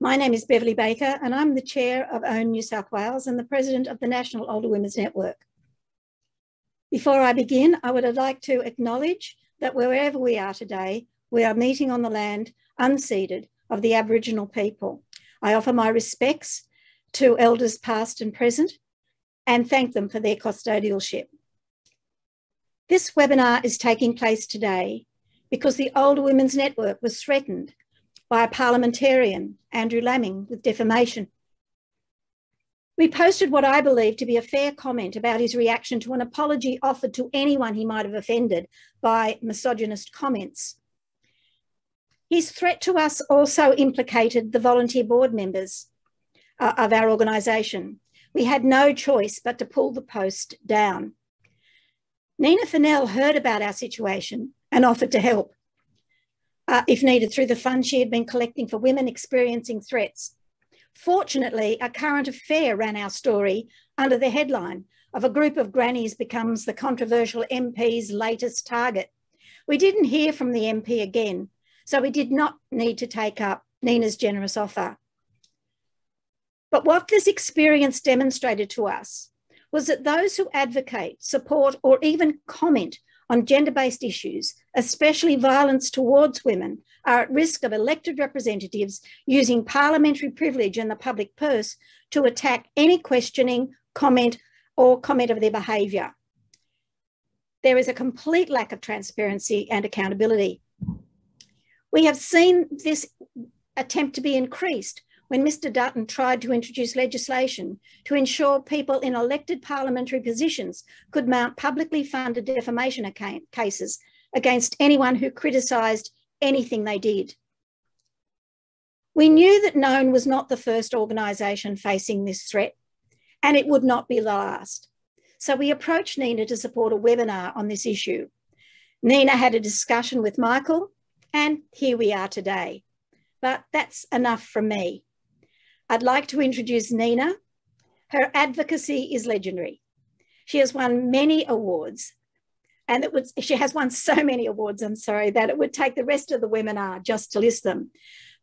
My name is Beverly Baker and I'm the Chair of OWN New South Wales and the President of the National Older Women's Network. Before I begin, I would like to acknowledge that wherever we are today, we are meeting on the land unceded of the Aboriginal people. I offer my respects to elders past and present and thank them for their custodialship. This webinar is taking place today because the Older Women's Network was threatened by a parliamentarian, Andrew Laming, with defamation. We posted what I believe to be a fair comment about his reaction to an apology offered to anyone he might have offended by misogynist comments. His threat to us also implicated the volunteer board members of our organisation. We had no choice but to pull the post down. Nina Fennell heard about our situation and offered to help, if needed, through the funds she had been collecting for women experiencing threats. Fortunately, a current affair ran our story under the headline of "A group of grannies becomes the controversial MP's latest target." We didn't hear from the MP again, so we did not need to take up Nina's generous offer. But what this experience demonstrated to us was that those who advocate, support, or even comment on gender-based issues, especially violence towards women, are at risk of elected representatives using parliamentary privilege and the public purse to attack any questioning, comment of their behaviour. There is a complete lack of transparency and accountability. We have seen this attempt to be increased when Mr Dutton tried to introduce legislation to ensure people in elected parliamentary positions could mount publicly funded defamation cases against anyone who criticised anything they did. We knew that Known was not the first organisation facing this threat, and it would not be the last. So we approached Nina to support a webinar on this issue. Nina had a discussion with Michael, and here we are today. But that's enough from me. I'd like to introduce Nina. Her advocacy is legendary. She has won many awards, and she has won so many awards, that it would take the rest of the webinar just to list them.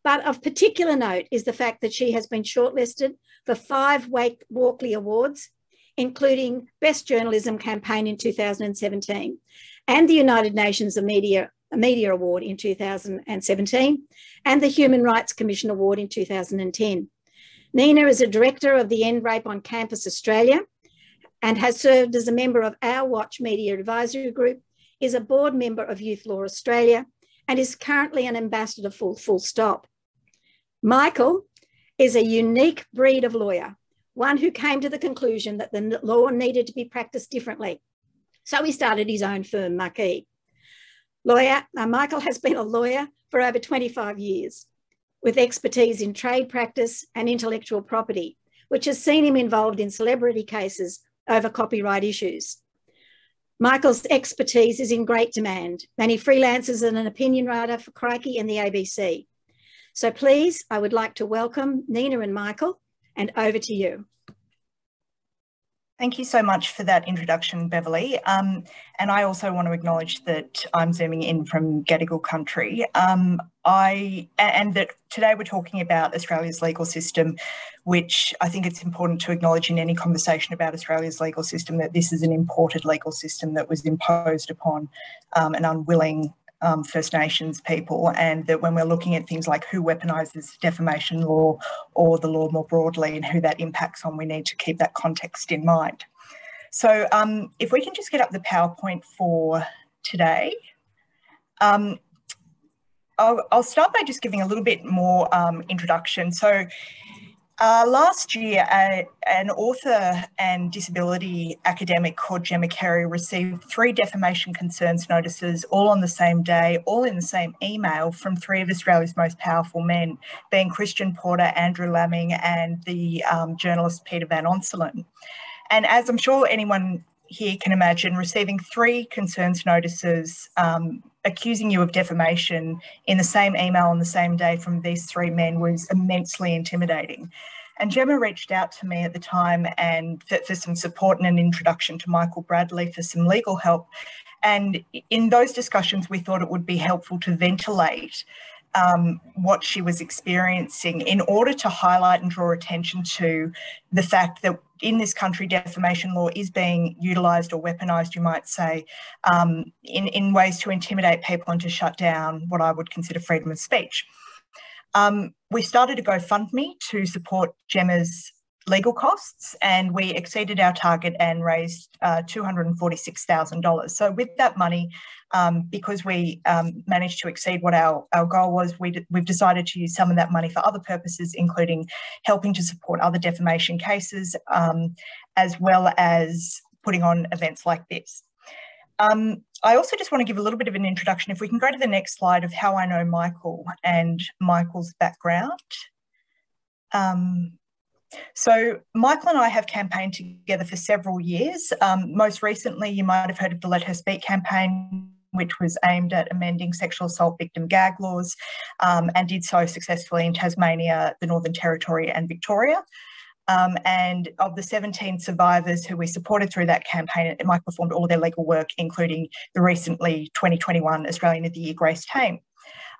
But of particular note is the fact that she has been shortlisted for 5 Walkley Awards, including Best Journalism Campaign in 2017 and the United Nations Media Award in 2017 and the Human Rights Commission Award in 2010. Nina is a director of the End Rape on Campus Australia and has served as a member of Our Watch Media Advisory Group, is a board member of Youth Law Australia, and is currently an ambassador for Full Stop. Michael is a unique breed of lawyer, one who came to the conclusion that the law needed to be practiced differently. So he started his own firm, Marquee. Michael has been a lawyer for over 25 years, with expertise in trade practice and intellectual property, which has seen him involved in celebrity cases over copyright issues. Michael's expertise is in great demand, and he freelances as an opinion writer for Crikey and the ABC. So please, I would like to welcome Nina and Michael, and over to you. Thank you so much for that introduction, Beverly. And I also want to acknowledge that I'm zooming in from Gadigal country. And that today we're talking about Australia's legal system, which I think it's important to acknowledge in any conversation about Australia's legal system, that this is an imported legal system that was imposed upon an unwilling First Nations people, and that when we're looking at things like who weaponises defamation law or the law more broadly and who that impacts on, we need to keep that context in mind. So if we can just get up the PowerPoint for today. I'll start by just giving a little bit more introduction. So last year, an author and disability academic called Gemma Carey received 3 defamation concerns notices all on the same day, all in the same email, from 3 of Australia's most powerful men, being Christian Porter, Andrew Laming, and the journalist Peter Van Onselen. And as I'm sure anyone here can imagine, receiving 3 concerns notices accusing you of defamation in the same email on the same day from these 3 men was immensely intimidating. And Gemma reached out to me at the time and for some support and an introduction to Michael Bradley for some legal help. And in those discussions, we thought it would be helpful to ventilate what she was experiencing in order to highlight and draw attention to the fact that in this country, defamation law is being utilised or weaponised, you might say, in ways to intimidate people and to shut down what I would consider freedom of speech. We started a GoFundMe to support Gemma's legal costs, and we exceeded our target and raised $246,000. So with that money, because we managed to exceed what our goal was, we've decided to use some of that money for other purposes, including helping to support other defamation cases, as well as putting on events like this. I also just want to give a little bit of an introduction, if we can go to the next slide, of how I know Michael and Michael's background. So Michael and I have campaigned together for several years. Most recently, you might have heard of the Let Her Speak campaign, which was aimed at amending sexual assault victim gag laws, and did so successfully in Tasmania, the Northern Territory and Victoria. And of the 17 survivors who we supported through that campaign, Michael performed all of their legal work, including the recently 2021 Australian of the Year Grace Tame.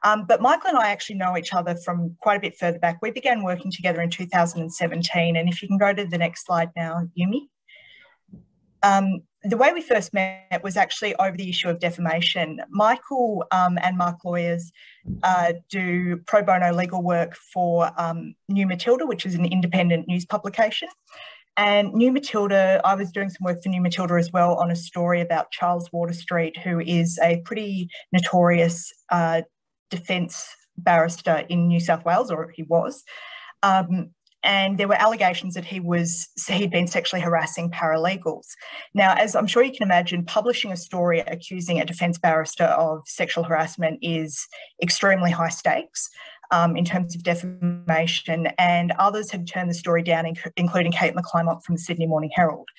But Michael and I actually know each other from quite a bit further back. We began working together in 2017. And if you can go to the next slide now, Yumi. The way we first met was actually over the issue of defamation. Michael and Mark Lawyers do pro bono legal work for New Matilda, which is an independent news publication. And New Matilda, I was doing some work for New Matilda as well on a story about Charles Waterstreet, who is a pretty notorious defence barrister in New South Wales, or he was. And there were allegations that he'd been sexually harassing paralegals. Now, as I'm sure you can imagine, publishing a story accusing a defence barrister of sexual harassment is extremely high stakes in terms of defamation, and others had turned the story down, including Kate McClymont from the Sydney Morning Herald.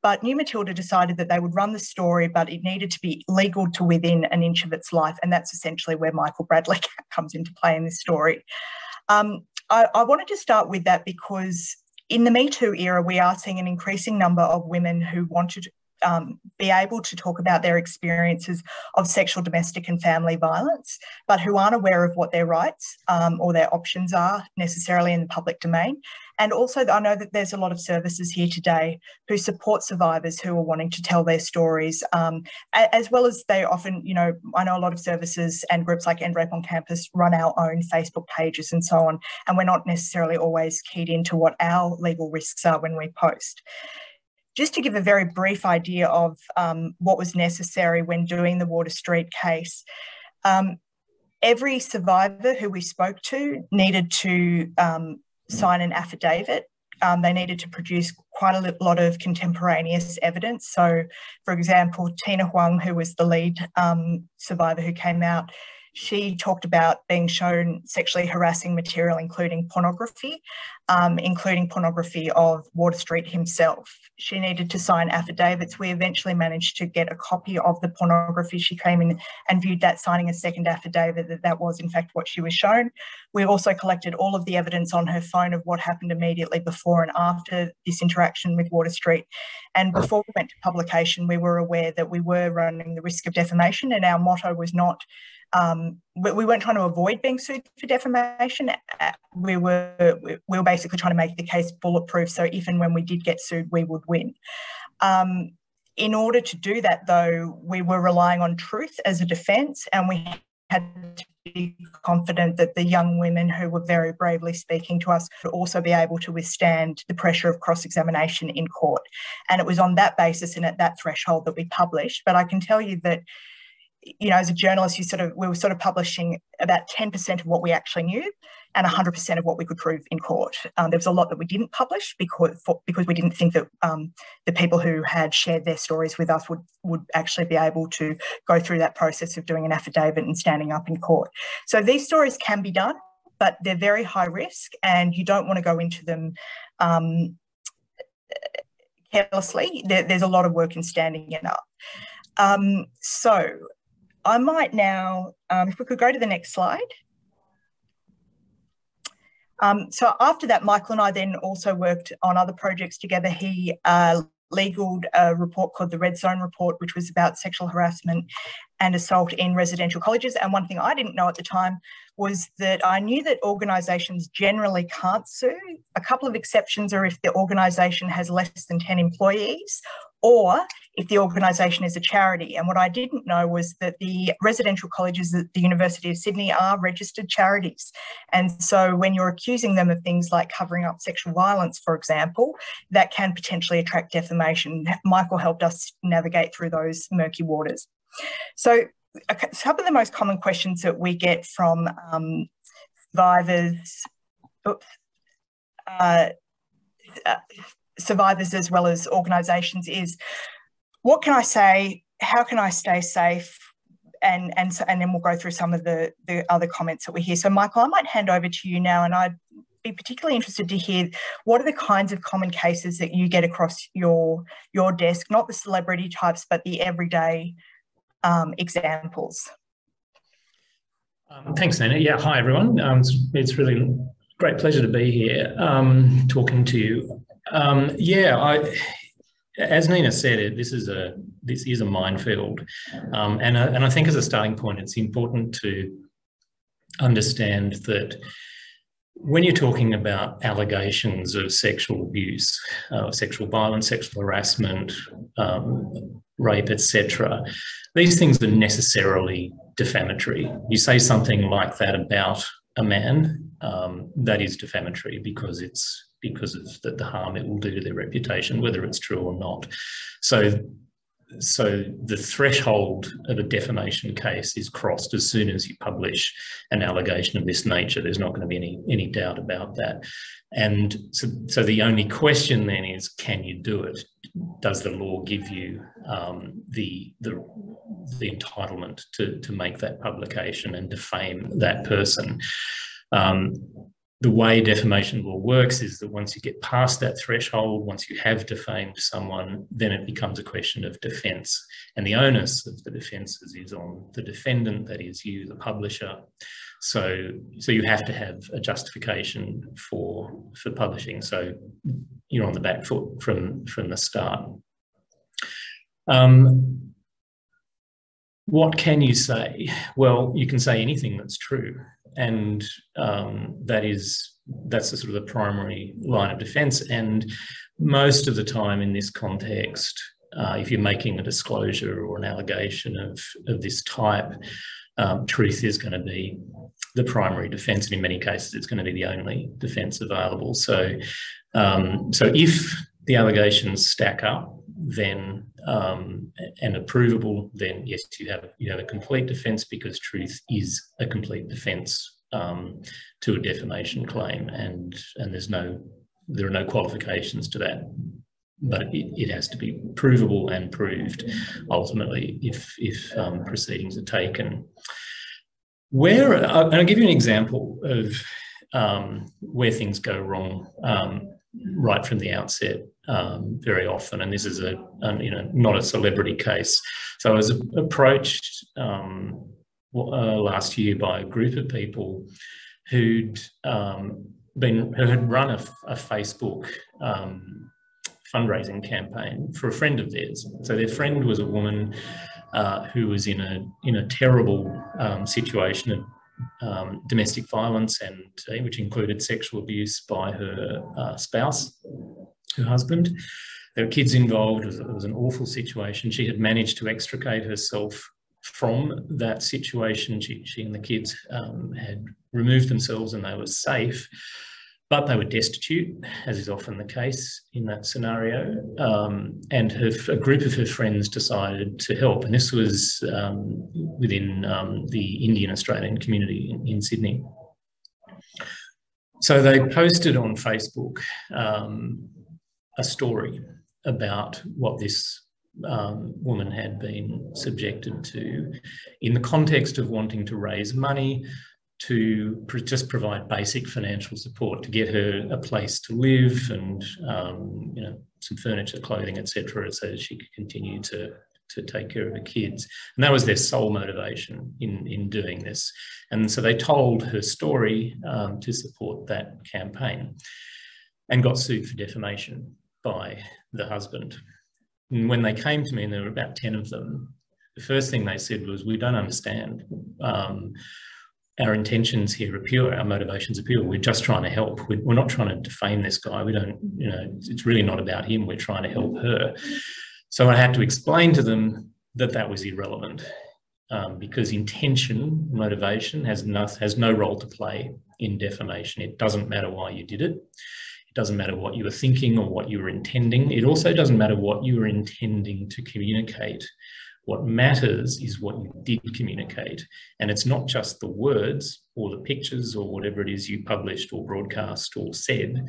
But New Matilda decided that they would run the story, but it needed to be legal to within an inch of its life, and that's essentially where Michael Bradley comes into play in this story. I wanted to start with that because in the Me Too era, we are seeing an increasing number of women who want to be able to talk about their experiences of sexual, domestic and family violence, but who aren't aware of what their rights or their options are necessarily in the public domain. And also, I know that there's a lot of services here today who support survivors who are wanting to tell their stories, as well as they often, you know, I know a lot of services and groups like End Rape on Campus run our own Facebook pages and so on, and we're not necessarily always keyed into what our legal risks are when we post. Just to give a very brief idea of what was necessary when doing the Waterstreet case, every survivor who we spoke to needed to sign an affidavit. They needed to produce quite a lot of contemporaneous evidence. So, for example, Tina Huang, who was the lead survivor who came out, she talked about being shown sexually harassing material, including pornography of Waterstreet himself. She needed to sign affidavits. We eventually managed to get a copy of the pornography. She came in and viewed that, signing a second affidavit that that was in fact what she was shown. We also collected all of the evidence on her phone of what happened immediately before and after this interaction with Waterstreet. And before we went to publication, we were aware that we were running the risk of defamation, and our motto was not we weren't trying to avoid being sued for defamation. We were basically trying to make the case bulletproof, so if and when we did get sued, we would win. In order to do that, though, we were relying on truth as a defence, and we had to be confident that the young women who were very bravely speaking to us would also be able to withstand the pressure of cross-examination in court. And it was on that basis and at that threshold that we published. But I can tell you that, you know, as a journalist, we were sort of publishing about 10% of what we actually knew and 100% of what we could prove in court. There was a lot that we didn't publish because we didn't think that the people who had shared their stories with us would actually be able to go through that process of doing an affidavit and standing up in court. So these stories can be done, but they're very high risk, and you don't want to go into them carelessly. There's a lot of work in standing it up. So I might now, if we could go to the next slide. So after that, Michael and I then also worked on other projects together. He legaled a report called the Red Zone Report, which was about sexual harassment and assault in residential colleges. And one thing I didn't know at the time was that I knew that organisations generally can't sue. A couple of exceptions are if the organisation has less than 10 employees or if the organisation is a charity. And what I didn't know was that the residential colleges at the University of Sydney are registered charities. And so when you're accusing them of things like covering up sexual violence, for example, that can potentially attract defamation. Michael helped us navigate through those murky waters. So some of the most common questions that we get from survivors as well as organisations is, what can I say? How can I stay safe? And then we'll go through some of the other comments that we hear. So Michael, I might hand over to you now, and I'd be particularly interested to hear what are the kinds of common cases that you get across your desk, not the celebrity types, but the everyday examples. Thanks, Nina. Yeah, hi everyone. It's really a great pleasure to be here talking to you. As Nina said, this is a minefield, and I think as a starting point, it's important to understand that when you're talking about allegations of sexual abuse, sexual violence, sexual harassment, rape, etc., these things are necessarily defamatory. You say something like that about a man, that is defamatory because of the harm it will do to their reputation, whether it's true or not. So the threshold of a defamation case is crossed as soon as you publish an allegation of this nature. There's not going to be any doubt about that. And so the only question then is, can you do it? Does the law give you the entitlement to make that publication and defame that person? The way defamation law works is that once you get past that threshold, once you have defamed someone, then it becomes a question of defence. And the onus of the defences is on the defendant, that is you, the publisher. So you have to have a justification for publishing. So you're on the back foot from the start. What can you say? Well, you can say anything that's true. And that's the sort of the primary line of defence. And most of the time in this context, if you're making a disclosure or an allegation of this type, truth is going to be the primary defence, and in many cases it's going to be the only defence available. So if the allegations stack up, then and are provable, then yes, you have a complete defence, because truth is a complete defence to a defamation claim, and there are no qualifications to that. But it has to be provable and proved ultimately if proceedings are taken. And I'll give you an example of where things go wrong right from the outset very often, and this is not a celebrity case. So I was approached last year by a group of people who had run a Facebook fundraising campaign for a friend of theirs. So their friend was a woman who was in a terrible situation of domestic violence, and which included sexual abuse by her spouse, her husband. There were kids involved. It was an awful situation. She had managed to extricate herself from that situation. She and the kids had removed themselves and they were safe, but they were destitute, as is often the case in that scenario. And a group of her friends decided to help. And this was within the Indian Australian community in Sydney. So they posted on Facebook a story about what this woman had been subjected to in the context of wanting to raise money to just provide basic financial support to get her a place to live and some furniture, clothing, etc., so that she could continue to take care of her kids. And that was their sole motivation in doing this. And so they told her story to support that campaign and got sued for defamation by the husband. And when they came to me, and there were about 10 of them, the first thing they said was, "We don't understand. our intentions here are pure, our motivations are pure. We're just trying to help. We're not trying to defame this guy. We don't, you know, it's really not about him. We're trying to help her. So I had to explain to them that that was irrelevant because intention, motivation has no role to play in defamation. It doesn't matter why you did it. It doesn't matter what you were thinking or what you were intending. It also doesn't matter what you were intending to communicate. What matters is what you did communicate. And it's not just the words or the pictures or whatever it is you published or broadcast or said.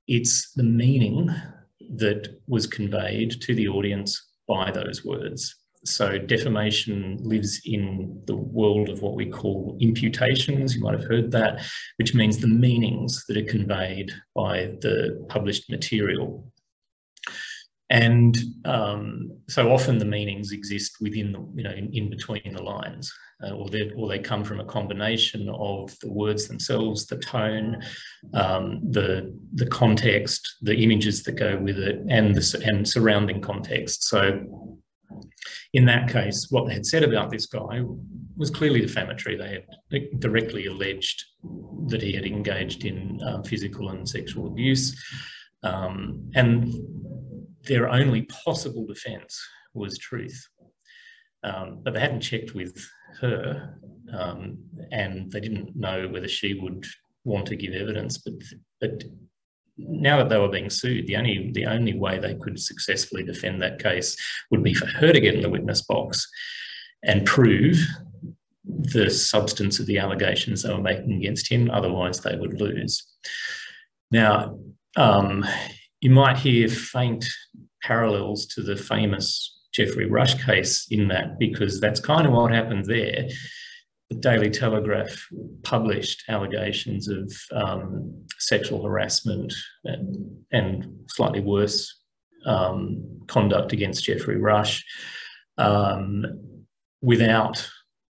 It's the meaning that was conveyed to the audience by those words. So defamation lives in the world of what we call imputations. You might have heard that, which means the meanings that are conveyed by the published material. And so often the meanings exist within, in between the lines, or they come from a combination of the words themselves, the tone, the context, the images that go with it, and surrounding context. So in that case, what they had said about this guy was clearly defamatory. They had directly alleged that he had engaged in physical and sexual abuse, and their only possible defence was truth. But they hadn't checked with her, and they didn't know whether she would want to give evidence. But now that they were being sued, the only way they could successfully defend that case would be for her to get in the witness box and prove the substance of the allegations they were making against him. Otherwise, they would lose. Now, you might hear faint parallels to the famous Geoffrey Rush case in that, because that's kind of what happened there. The Daily Telegraph published allegations of sexual harassment and slightly worse conduct against Geoffrey Rush without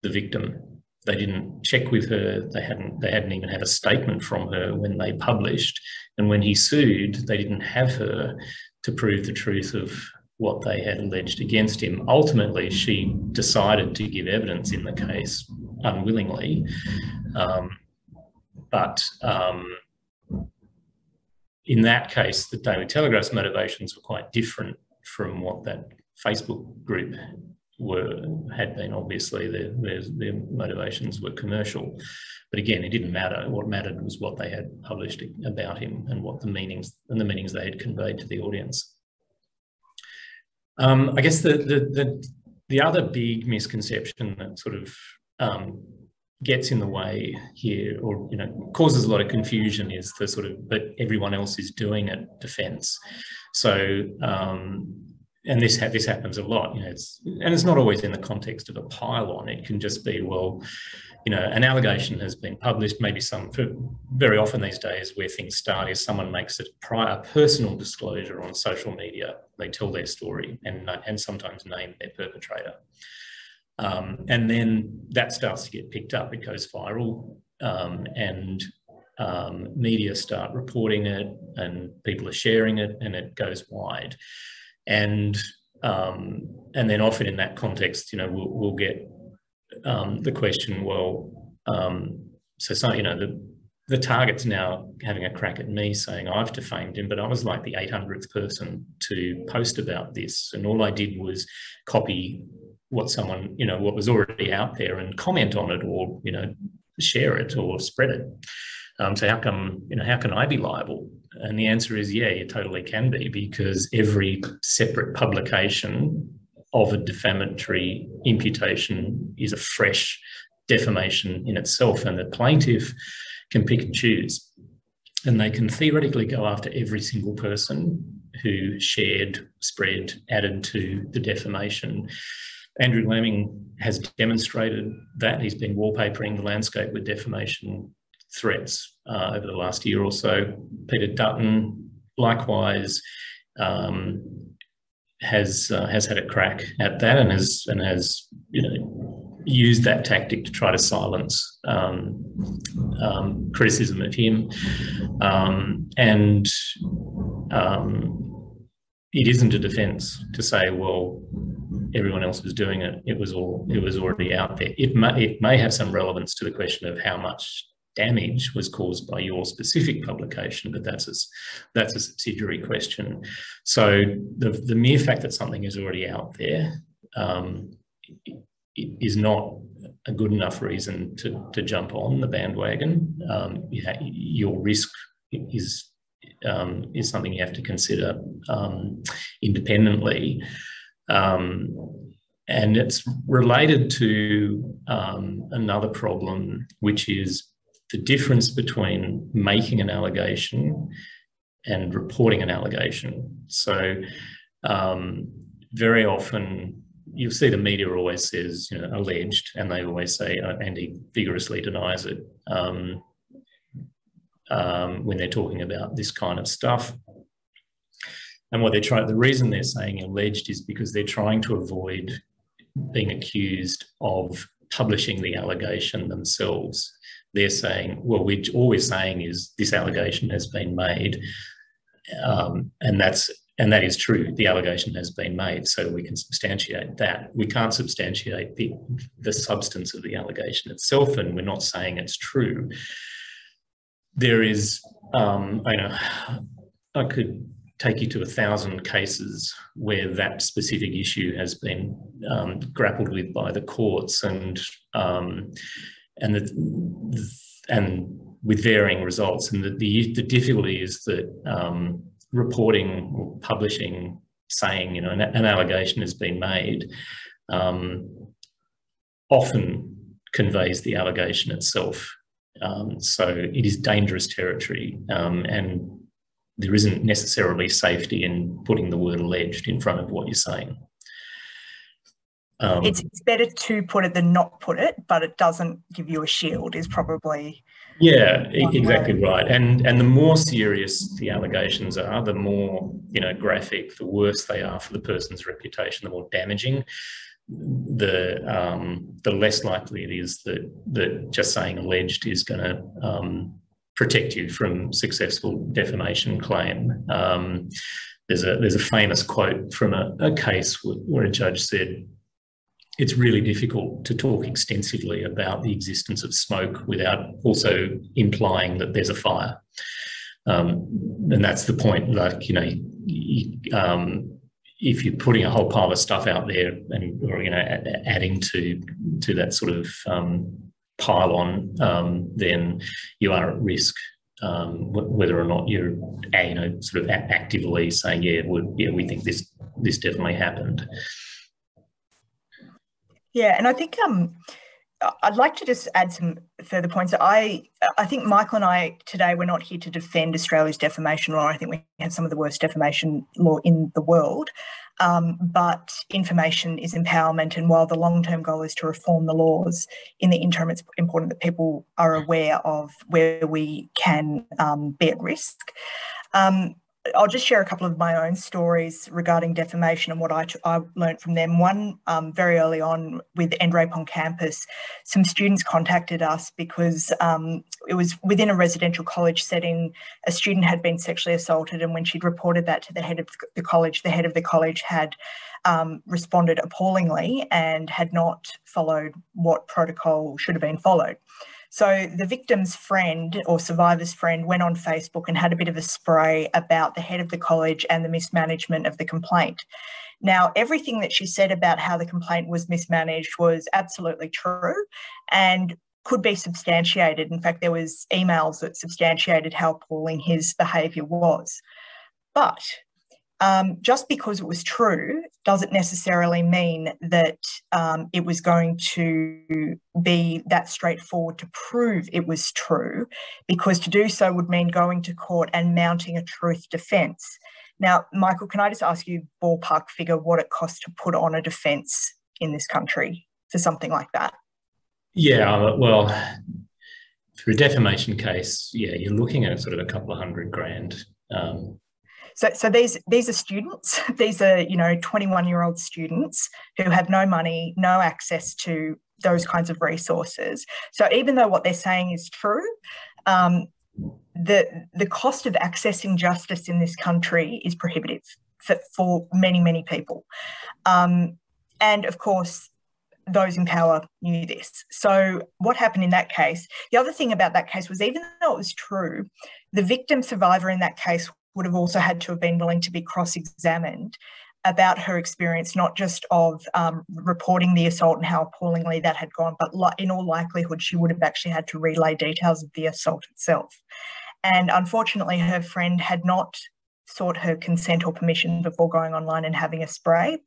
the victim. They didn't check with her. They hadn't even had a statement from her when they published. And when he sued, they didn't have her to prove the truth of what they had alleged against him. Ultimately, she decided to give evidence in the case unwillingly. But in that case, the Daily Telegraph's motivations were quite different from what that Facebook group had been. Obviously, their motivations were commercial. But again, it didn't matter. What mattered was what they had published about him and what the meanings they had conveyed to the audience. I guess the other big misconception that sort of gets in the way here, or causes a lot of confusion, is the sort of "but everyone else is doing it" defence. So, and this happens a lot. It's not always in the context of a pile-on. It can just be, well, an allegation has been published. Maybe very often these days where things start is someone makes a personal disclosure on social media. They tell their story and sometimes name their perpetrator. And then that starts to get picked up. It goes viral, and media start reporting it, and people are sharing it, and it goes wide. And then often in that context, we'll get the question, well, the target's now having a crack at me saying I've defamed him, but I was like the 800th person to post about this, and all I did was copy what was already out there and comment on it, or share it or spread it. So how can I be liable? And the answer is, yeah, you totally can be, because every separate publication of a defamatory imputation is a fresh defamation in itself, and the plaintiff can pick and choose. And they can theoretically go after every single person who shared, spread, added to the defamation. Andrew Laming has demonstrated that. He's been wallpapering the landscape with defamation threats over the last year or so. Peter Dutton, likewise, has had a crack at that and has used that tactic to try to silence criticism of him, and it isn't a defence to say, well, everyone else was doing it, it was already out there. It may have some relevance to the question of how much damage was caused by your specific publication, but that's a subsidiary question. So the mere fact that something is already out there is not a good enough reason to jump on the bandwagon. Your risk is something you have to consider independently. And it's related to another problem, which is the difference between making an allegation and reporting an allegation. So very often you'll see the media always says, alleged, and they always say, and he vigorously denies it when they're talking about this kind of stuff. And the reason they're saying alleged is because they're trying to avoid being accused of publishing the allegation themselves. They're saying, well, all we're saying is this allegation has been made, and that is true. The allegation has been made, so we can substantiate that. We can't substantiate the substance of the allegation itself, and we're not saying it's true. There is, I could take you to 1,000 cases where that specific issue has been grappled with by the courts, and with varying results. And the difficulty is that reporting or publishing, saying an allegation has been made, often conveys the allegation itself. So it is dangerous territory, and there isn't necessarily safety in putting the word alleged in front of what you're saying. It's better to put it than not put it, but it doesn't give you a shield is probably... Yeah, exactly right. And the more serious the allegations are, the more graphic, the worse they are for the person's reputation, the more damaging, the less likely it is that just saying alleged is going to protect you from successful defamation claim. There's a famous quote from a case where a judge said, it's really difficult to talk extensively about the existence of smoke without also implying that there's a fire. And that's the point. Like, if you're putting a whole pile of stuff out there or adding to that sort of pile on, then you are at risk. Whether or not you're, sort of actively saying, we think this definitely happened. Yeah, and I think I'd like to just add some further points. I think Michael and I today, we're not here to defend Australia's defamation law. I think we have some of the worst defamation law in the world. But information is empowerment, and while the long-term goal is to reform the laws, in the interim it's important that people are aware of where we can be at risk. I'll just share a couple of my own stories regarding defamation and what I learned from them. One, very early on with End Rape on Campus, some students contacted us because it was within a residential college setting. A student had been sexually assaulted, and when she'd reported that to the head of the college had responded appallingly and had not followed what protocol should have been followed. So the victim's friend or survivor's friend went on Facebook and had a bit of a spray about the head of the college and the mismanagement of the complaint. Now, everything that she said about how the complaint was mismanaged was absolutely true and could be substantiated. In fact, there was emails that substantiated how appalling his behaviour was. But just because it was true doesn't necessarily mean that it was going to be that straightforward to prove it was true, because to do so would mean going to court and mounting a truth defence. Now, Michael, can I just ask you ballpark figure what it costs to put on a defence in this country for something like that? Yeah, well, for a defamation case, you're looking at sort of a couple of $100,000. So these are students. These are 21-year-old students who have no money, no access to those kinds of resources. So even though what they're saying is true, the cost of accessing justice in this country is prohibitive for many, many people. And of course, those in power knew this. So what happened in that case? The other thing about that case was, even though it was true, the victim survivor in that case would have also had to have been willing to be cross-examined about her experience, not just of reporting the assault and how appallingly that had gone, but in all likelihood, she would have actually had to relay details of the assault itself. And unfortunately, her friend had not sought her consent or permission before going online and having a spray.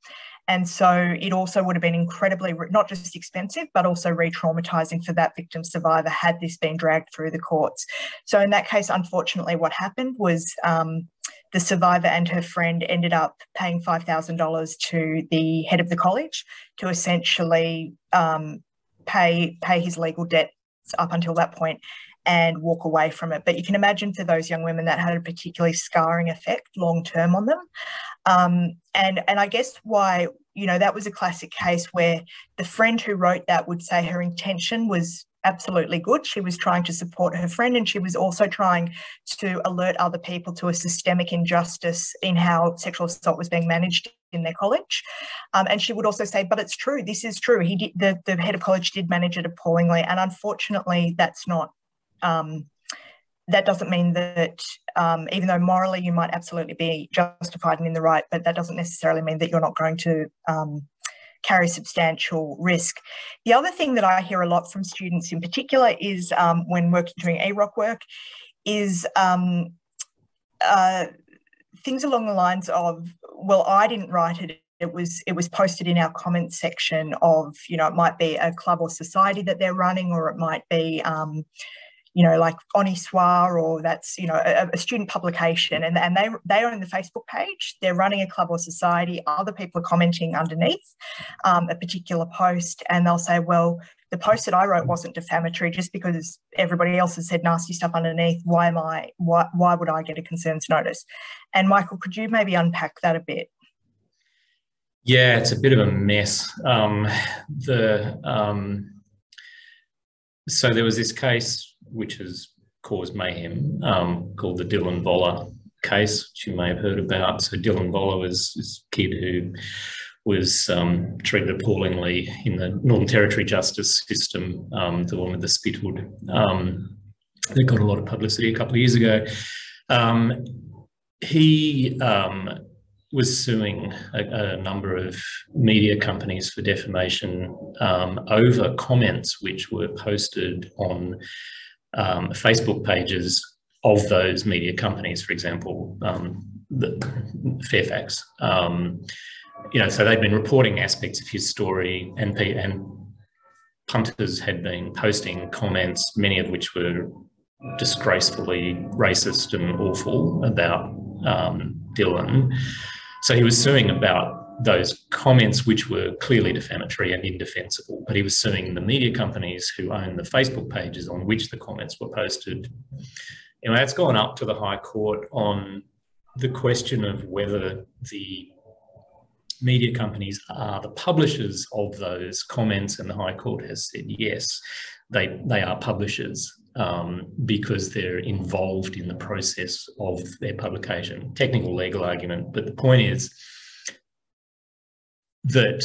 And so it also would have been incredibly, not just expensive, but also re-traumatising for that victim survivor had this been dragged through the courts. So in that case, unfortunately, what happened was the survivor and her friend ended up paying $5,000 to the head of the college to essentially pay his legal debts up until that point and walk away from it. But you can imagine for those young women that had a particularly scarring effect long-term on them. And I guess why, you know, that was a classic case where the friend who wrote that would say her intention was absolutely good. She was trying to support her friend, and she was also trying to alert other people to a systemic injustice in how sexual assault was being managed in their college. And she would also say, but it's true, this is true. He did, the head of college did manage it appallingly. And unfortunately, that's not, that doesn't mean that even though morally you might absolutely be justified and in the right, but that doesn't necessarily mean that you're not going to carry substantial risk. The other thing that I hear a lot from students in particular is when doing AROC work is things along the lines of, well, I didn't write it. It was posted in our comments section of, you know, it might be a club or society that they're running, or it might be you know, like Onissoir, or that's, you know, a student publication, and they own the Facebook page. They're running a club or society. Other people are commenting underneath a particular post, and they'll say, well, the post that I wrote wasn't defamatory just because everybody else has said nasty stuff underneath. Why would I get a concerns notice? And Michael, could you maybe unpack that a bit? Yeah, it's a bit of a mess. So there was this case which has caused mayhem called the Dylan Voller case, which you may have heard about. So Dylan Voller was this kid who was treated appallingly in the Northern Territory justice system, the one with the spit hood. That got a lot of publicity a couple of years ago. He was suing a number of media companies for defamation over comments which were posted on Facebook pages of those media companies, for example, Fairfax. You know, so they'd been reporting aspects of his story, and punters had been posting comments, many of which were disgracefully racist and awful about Dylan. So he was suing about those comments, which were clearly defamatory and indefensible, but he was suing the media companies who own the Facebook pages on which the comments were posted. You know, that's gone up to the High Court on the question of whether the media companies are the publishers of those comments, and the High Court has said yes, they are publishers because they're involved in the process of their publication. Technical legal argument, but the point is that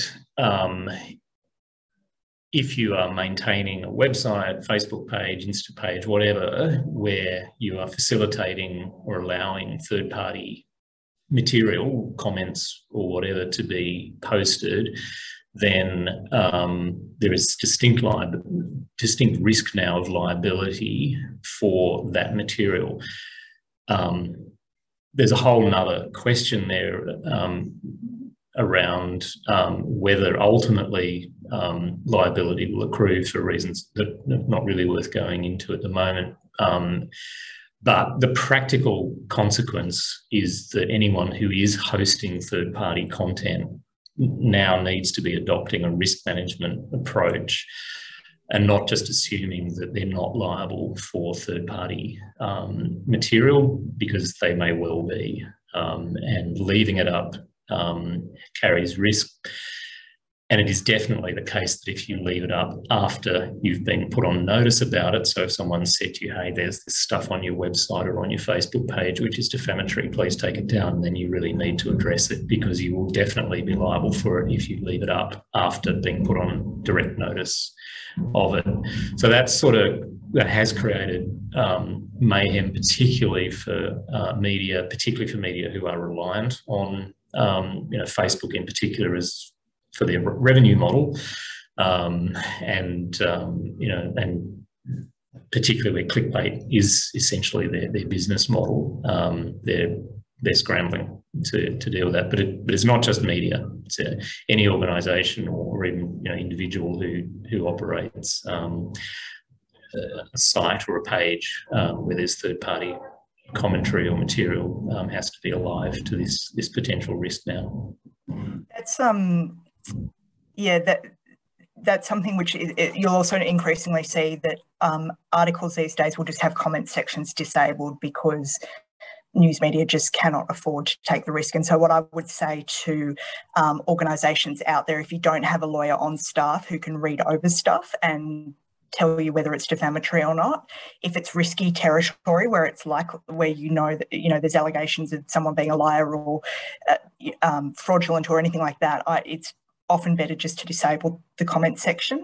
if you are maintaining a website, Facebook page, Insta page, whatever, where you are facilitating or allowing third-party material, comments or whatever to be posted, then there is distinct risk now of liability for that material. There's a whole nother question there around whether ultimately liability will accrue for reasons that are not really worth going into at the moment. But the practical consequence is that anyone who is hosting third-party content now needs to be adopting a risk management approach and not just assuming that they're not liable for third-party material, because they may well be, and leaving it up carries risk. And it is definitely the case that if you leave it up after you've been put on notice about it, so if someone said to you, hey, there's this stuff on your website or on your Facebook page which is defamatory, please take it down, then you really need to address it, because you will definitely be liable for it if you leave it up after being put on direct notice of it. So that has created mayhem, particularly for media who are reliant on Facebook in particular as for their revenue model, and particularly where clickbait is essentially their business model. They're scrambling to deal with that, but it's not just media. It's any organisation or even individual who operates a site or a page where there's third-party commentary or material has to be alive to this potential risk now. That's that's something which you'll also increasingly see, that articles these days will just have comment sections disabled because news media just cannot afford to take the risk. And so what I would say to organisations out there, if you don't have a lawyer on staff who can read over stuff and tell you whether it's defamatory or not, if it's risky territory where it's like where that there's allegations of someone being a liar or fraudulent or anything like that, it's often better just to disable the comment section,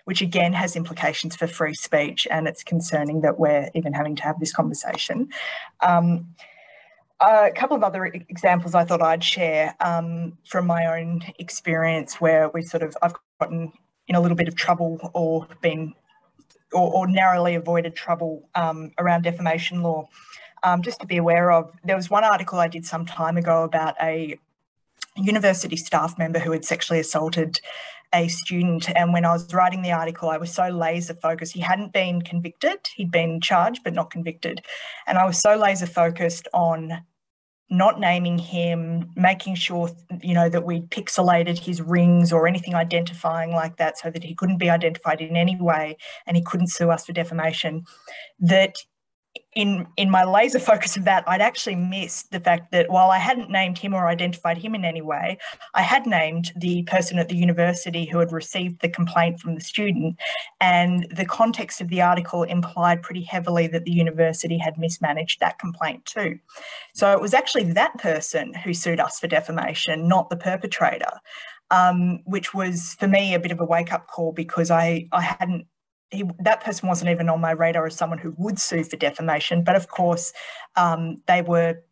which again has implications for free speech, and it's concerning that we're even having to have this conversation. A couple of other examples I thought I'd share from my own experience, where I've gotten in a little bit of trouble or narrowly avoided trouble around defamation law. Just to be aware of, there was one article I did some time ago about a university staff member who had sexually assaulted a student, and when I was writing the article I was so laser focused. He hadn't been convicted, he'd been charged but not convicted, and I was so laser focused on not naming him, making sure that we'd pixelated his rings or anything identifying like that so that he couldn't be identified in any way and he couldn't sue us for defamation, that in my laser focus of that, I'd actually missed the fact that while I hadn't named him or identified him in any way, I had named the person at the university who had received the complaint from the student, and the context of the article implied pretty heavily that the university had mismanaged that complaint too. So it was actually that person who sued us for defamation, not the perpetrator, which was for me a bit of a wake-up call, because that person wasn't even on my radar as someone who would sue for defamation. But of course, they were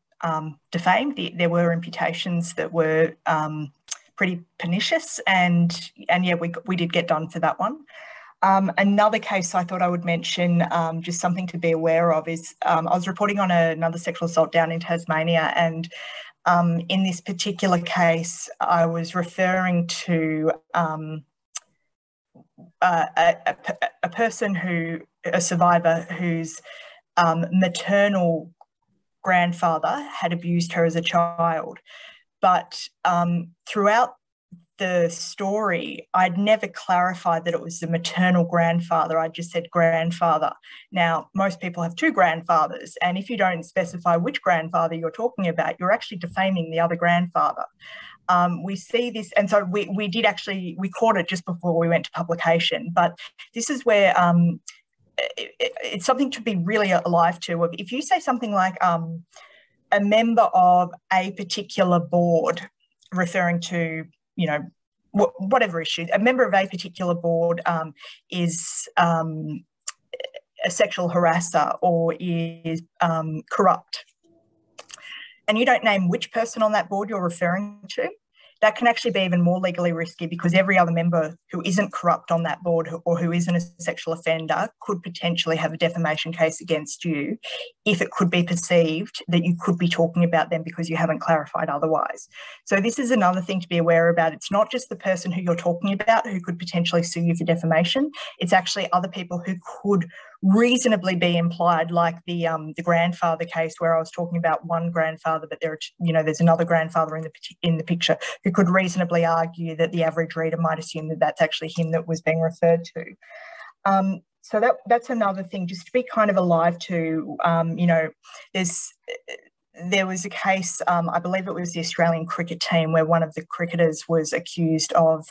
defamed. There were imputations that were pretty pernicious, and yeah, we did get done for that one. Another case I thought I would mention, just something to be aware of, is I was reporting on another sexual assault down in Tasmania, and in this particular case, I was referring to a survivor whose maternal grandfather had abused her as a child. But throughout the story, I'd never clarified that it was the maternal grandfather. I just said grandfather. Now, most people have two grandfathers, and if you don't specify which grandfather you're talking about, you're actually defaming the other grandfather. We see this, and so we caught it just before we went to publication. But this is where it's something to be really alive to. If you say something like a member of a particular board, referring to whatever issue, a member of a particular board is a sexual harasser or is corrupt, and you don't name which person on that board you're referring to, that can actually be even more legally risky, because every other member who isn't corrupt on that board or who isn't a sexual offender could potentially have a defamation case against you if it could be perceived that you could be talking about them because you haven't clarified otherwise. So this is another thing to be aware about. It's not just the person who you're talking about who could potentially sue you for defamation. It's actually other people who could reasonably be implied, like the grandfather case where I was talking about one grandfather, but there's another grandfather in the picture who could reasonably argue that the average reader might assume that that's actually him that was being referred to. So that's another thing, just to be kind of alive to. There's there was a case, I believe it was the Australian cricket team, where one of the cricketers was accused of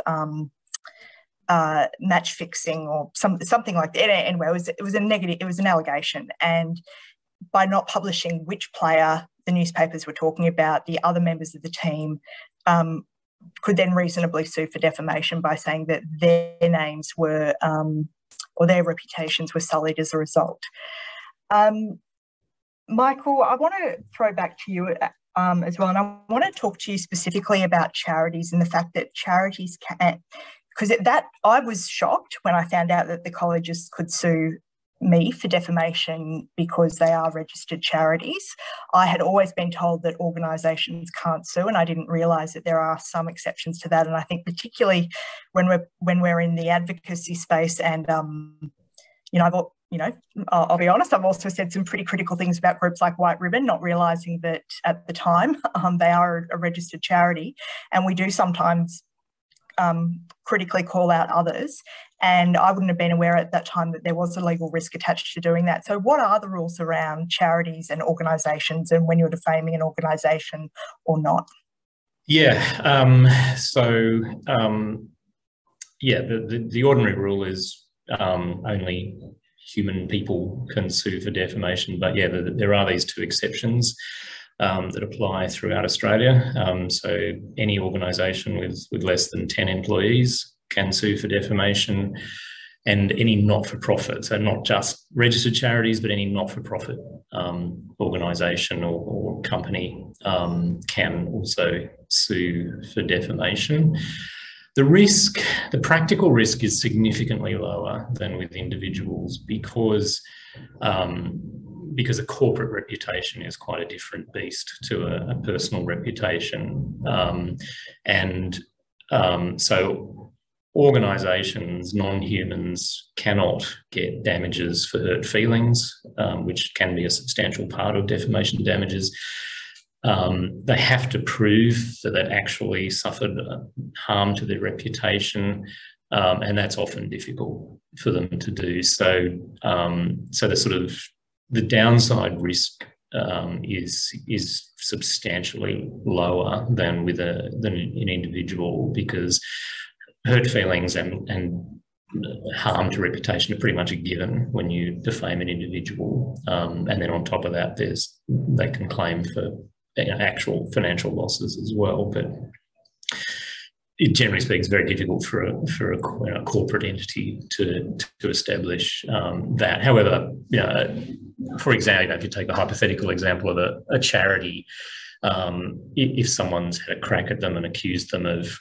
match fixing or something like that. Anyway, it was an allegation, and by not publishing which player the newspapers were talking about, the other members of the team could then reasonably sue for defamation by saying that their names were or their reputations were sullied as a result. Michael, I want to throw back to you as well, and I want to talk to you specifically about charities and the fact that charities can, because I was shocked when I found out that the colleges could sue me for defamation because they are registered charities. I had always been told that organisations can't sue, and I didn't realise that there are some exceptions to that. And I think particularly when we're in the advocacy space, and I'll be honest, I've also said some pretty critical things about groups like White Ribbon, not realising that at the time they are a registered charity, and we do sometimes critically call out others. And I wouldn't have been aware at that time that there was a legal risk attached to doing that. So what are the rules around charities and organisations, and when you're defaming an organisation or not? Yeah, the ordinary rule is only human people can sue for defamation, but yeah, there are these two exceptions that apply throughout Australia. So any organisation with less than 10 employees can sue for defamation, and any not-for-profit, so not just registered charities, but any not-for-profit organisation or company can also sue for defamation. The practical risk is significantly lower than with individuals because a corporate reputation is quite a different beast to a personal reputation. So organisations, non-humans, cannot get damages for hurt feelings, which can be a substantial part of defamation damages. They have to prove that they actually suffered harm to their reputation, and that's often difficult for them to do. So the downside risk is substantially lower than with an individual, because hurt feelings and harm to reputation are pretty much a given when you defame an individual, and then on top of that, they can claim for actual financial losses as well. But it, generally speaking, is very difficult for a corporate entity to establish that. However, for example, if you take the hypothetical example of a charity, if someone's had a crack at them and accused them of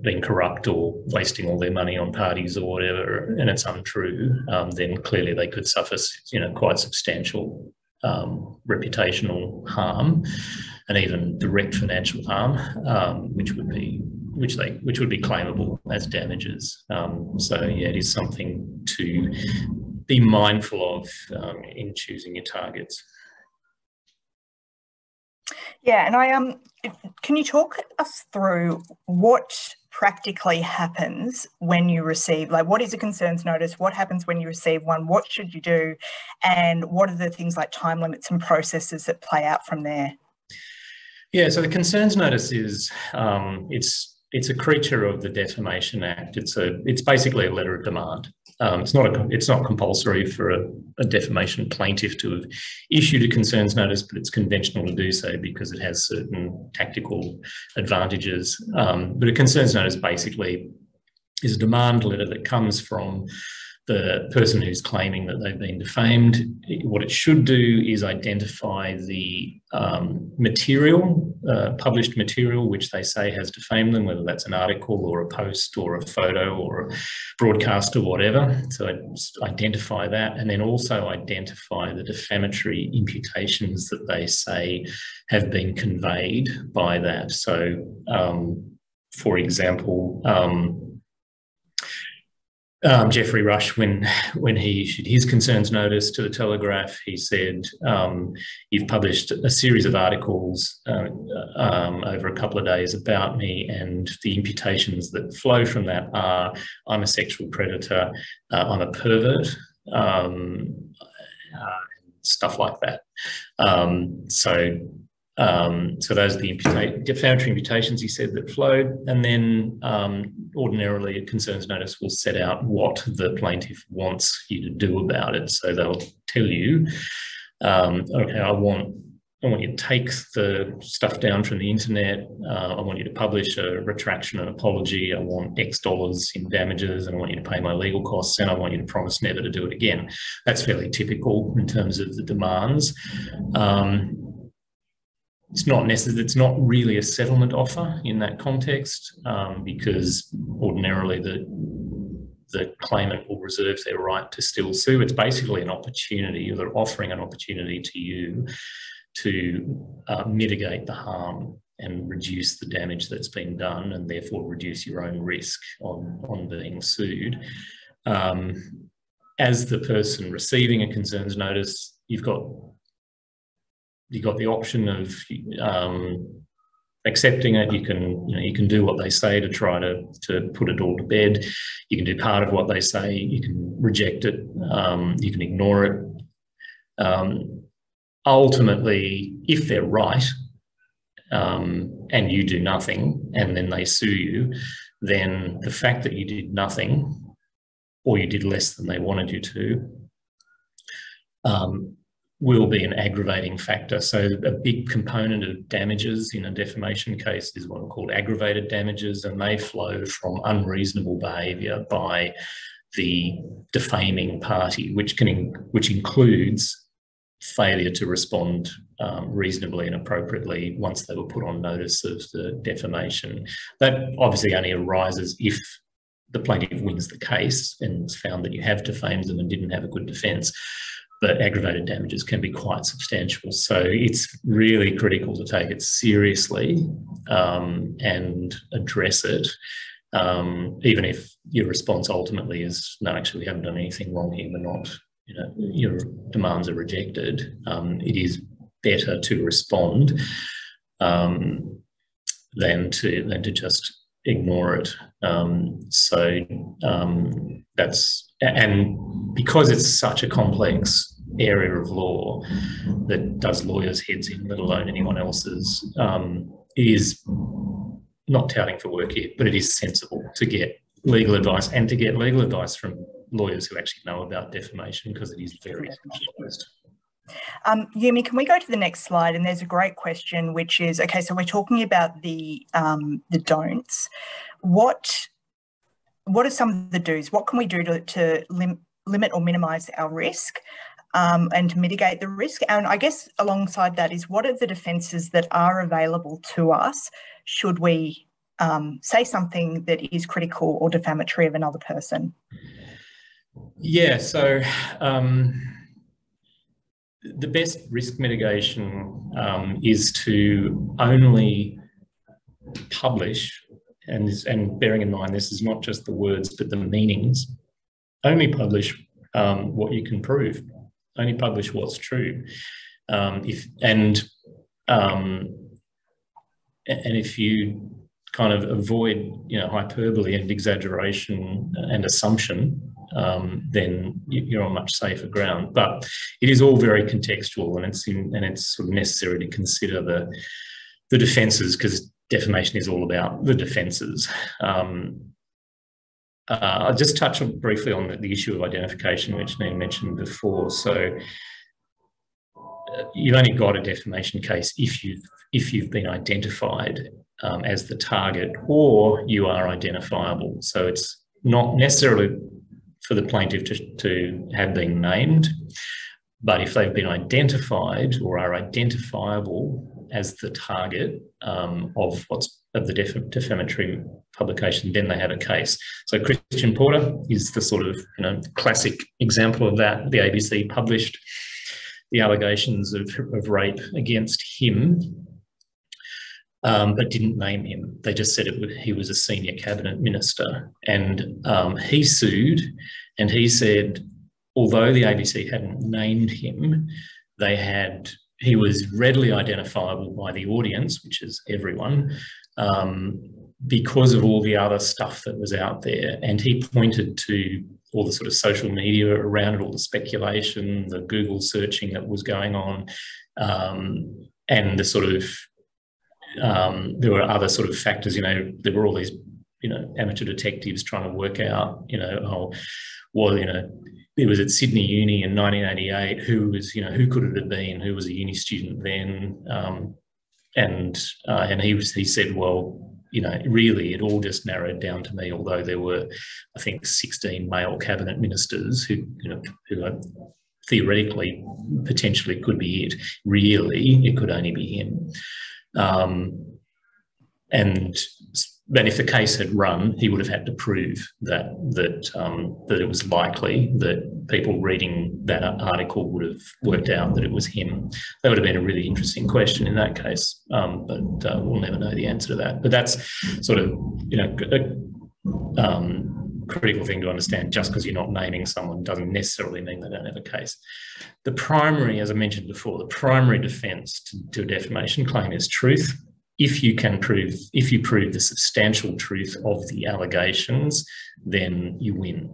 being corrupt or wasting all their money on parties or whatever, and it's untrue, then clearly they could suffer, quite substantial reputational harm and even direct financial harm, which would be claimable as damages. So yeah, it is something to be mindful of in choosing your targets. Yeah, and can you talk us through what practically happens when you receive, what is a concerns notice? What happens when you receive one? What should you do? And what are the things like time limits and processes that play out from there? Yeah, so the concerns notice is it's a creature of the Defamation Act. It's basically a letter of demand. It's not compulsory for a defamation plaintiff to have issued a concerns notice, but it's conventional to do so because it has certain tactical advantages. But a concerns notice basically is a demand letter that comes from the person who's claiming that they've been defamed. What it should do is identify the published material which they say has defamed them, whether that's an article or a post or a photo or a broadcast or whatever. So identify that, and then also identify the defamatory imputations that they say have been conveyed by that. So, for example, Geoffrey Rush, when he issued his concerns notice to the Telegraph, he said, you've published a series of articles over a couple of days about me, and the imputations that flow from that are I'm a sexual predator, I'm a pervert, stuff like that. So those are the defamatory imputations, he said, that flowed. And then ordinarily a concerns notice will set out what the plaintiff wants you to do about it. So they'll tell you, okay, I want you to take the stuff down from the internet. I want you to publish a retraction and apology. I want X dollars in damages, and I want you to pay my legal costs, and I want you to promise never to do it again. That's fairly typical in terms of the demands. It's not necessary. It's not really a settlement offer in that context, because ordinarily the claimant will reserve their right to still sue. It's basically an opportunity, or they're offering an opportunity to you to mitigate the harm and reduce the damage that's been done, and therefore reduce your own risk on being sued. As the person receiving a concerns notice, you've got the option of accepting it. You can do what they say to try to put it all to bed. You can do part of what they say. You can reject it. You can ignore it. Ultimately, if they're right, and you do nothing, and then they sue you, then the fact that you did nothing, or you did less than they wanted you to, will be an aggravating factor. So a big component of damages in a defamation case is what are called aggravated damages, and they flow from unreasonable behaviour by the defaming party, which includes failure to respond reasonably and appropriately once they were put on notice of the defamation. That obviously only arises if the plaintiff wins the case and it's found that you have defamed them and didn't have a good defence. But aggravated damages can be quite substantial. So it's really critical to take it seriously and address it, even if your response ultimately is, no, actually we haven't done anything wrong here, we're not, your demands are rejected. It is better to respond than to just ignore it. And because it's such a complex area of law that does lawyers' heads in, let alone anyone else's, it is not touting for work here, but it is sensible to get legal advice, and to get legal advice from lawyers who actually know about defamation, because it is very specialised. Yumi, can we go to the next slide? And there's a great question, which is, okay, so we're talking about the don'ts. What are some of the do's? What can we do to limit or minimise our risk and to mitigate the risk? And I guess alongside that is, what are the defences that are available to us should we say something that is critical or defamatory of another person? Yeah, so the best risk mitigation is to only publish, and bearing in mind this is not just the words but the meanings, only publish what you can prove, only publish what's true. If you kind of avoid hyperbole and exaggeration and assumption, then you're on much safer ground. But it is all very contextual, and it's sort of necessary to consider the defences, because defamation is all about the defences. I'll just touch briefly on the issue of identification, which Neen mentioned before. So you've only got a defamation case if you've been identified as the target, or you are identifiable. So it's not necessarily for the plaintiff to have been named, but if they've been identified or are identifiable as the target of the defamatory publication, then they have a case. So Christian Porter is the sort of classic example of that. The ABC published the allegations of rape against him, but didn't name him. They just said he was a senior cabinet minister, and he sued, and he said, although the ABC hadn't named him, he was readily identifiable by the audience, which is everyone, because of all the other stuff that was out there. And he pointed to all the sort of social media around it, all the speculation, the Google searching that was going on, and the sort of there were other sort of factors. There were all these amateur detectives trying to work out, it was at Sydney Uni in 1988. Who could it have been? Who was a uni student then? And he said, well, really it all just narrowed down to me. Although there were, I think, 16 male cabinet ministers who theoretically potentially could be it. Really, it could only be him. And if the case had run, he would have had to prove that it was likely that people reading that article would have worked out that it was him. That would have been a really interesting question in that case, but we'll never know the answer to that. But that's sort of a critical thing to understand. Just because you're not naming someone doesn't necessarily mean they don't have a case. The primary, as I mentioned before, the primary defence to a defamation claim is truth. If you prove the substantial truth of the allegations, then you win.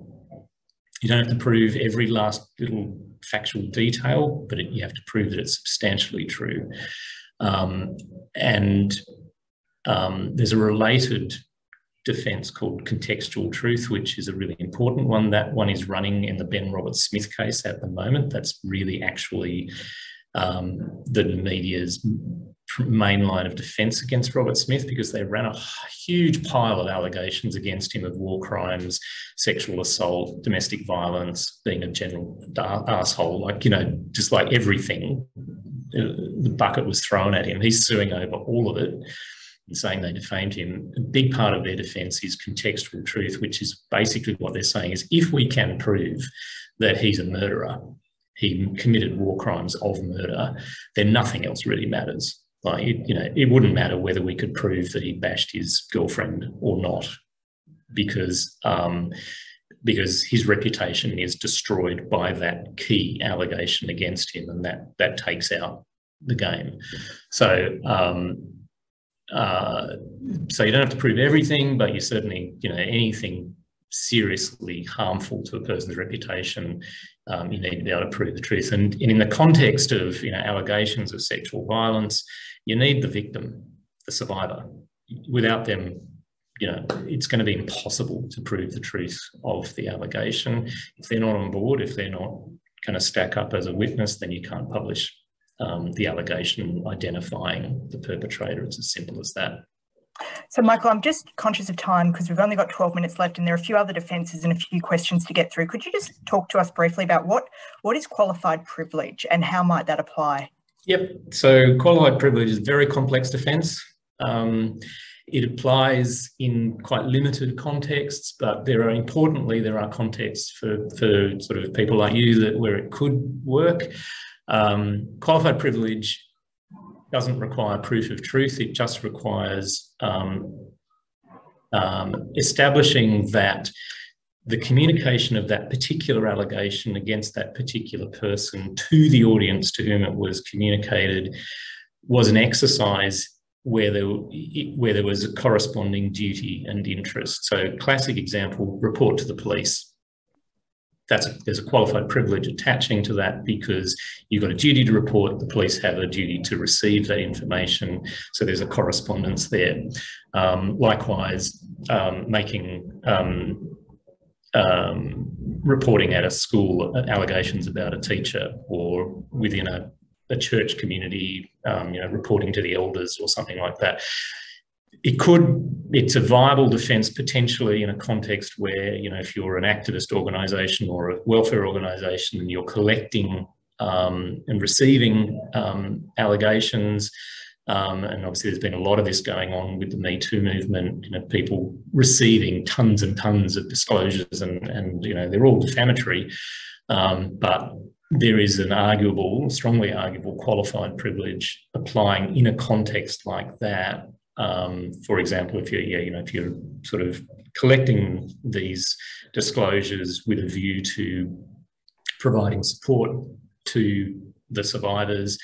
You don't have to prove every last little factual detail, but you have to prove that it's substantially true. There's a related defence called Contextual Truth, which is a really important one. That one is running in the Ben Roberts-Smith case at the moment. That's really actually the media's main line of defence against Robert Smith, because they ran a huge pile of allegations against him of war crimes, sexual assault, domestic violence, being a general arsehole, just like everything. The bucket was thrown at him. He's suing over all of it and saying they defamed him. A big part of their defence is contextual truth, which is basically what they're saying is, if we can prove that he's a murderer, he committed war crimes of murder, then nothing else really matters. Like, it wouldn't matter whether we could prove that he bashed his girlfriend or not, because his reputation is destroyed by that key allegation against him, and that takes out the game. So you don't have to prove everything, but you certainly, anything seriously harmful to a person's reputation, you need to be able to prove the truth. And in the context of allegations of sexual violence, you need the victim, the survivor. Without them, it's going to be impossible to prove the truth of the allegation. If they're not on board, if they're not going to stack up as a witness, then you can't publish the allegation identifying the perpetrator. It's as simple as that. So, Michael, I'm just conscious of time because we've only got 12 minutes left and there are a few other defences and a few questions to get through. Could you just talk to us briefly about what is qualified privilege and how might that apply? Yep. So qualified privilege is a very complex defence. It applies in quite limited contexts, but there are contexts for sort of people like you where it could work. Qualified privilege doesn't require proof of truth. It just requires establishing that the communication of that particular allegation against that particular person to the audience to whom it was communicated was an exercise where there was a corresponding duty and interest. So classic example, report to the police. There's a qualified privilege attaching to that because you've got a duty to report, the police have a duty to receive that information, so there's a correspondence there. Likewise, making reporting at a school allegations about a teacher, or within a church community, reporting to the elders or something like that. It's a viable defence potentially in a context where, if you're an activist organisation or a welfare organisation and you're collecting and receiving allegations, and obviously there's been a lot of this going on with the Me Too movement, people receiving tons and tons of disclosures and they're all defamatory, but there is an strongly arguable qualified privilege applying in a context like that. For example, if you're sort of collecting these disclosures with a view to providing support to the survivors,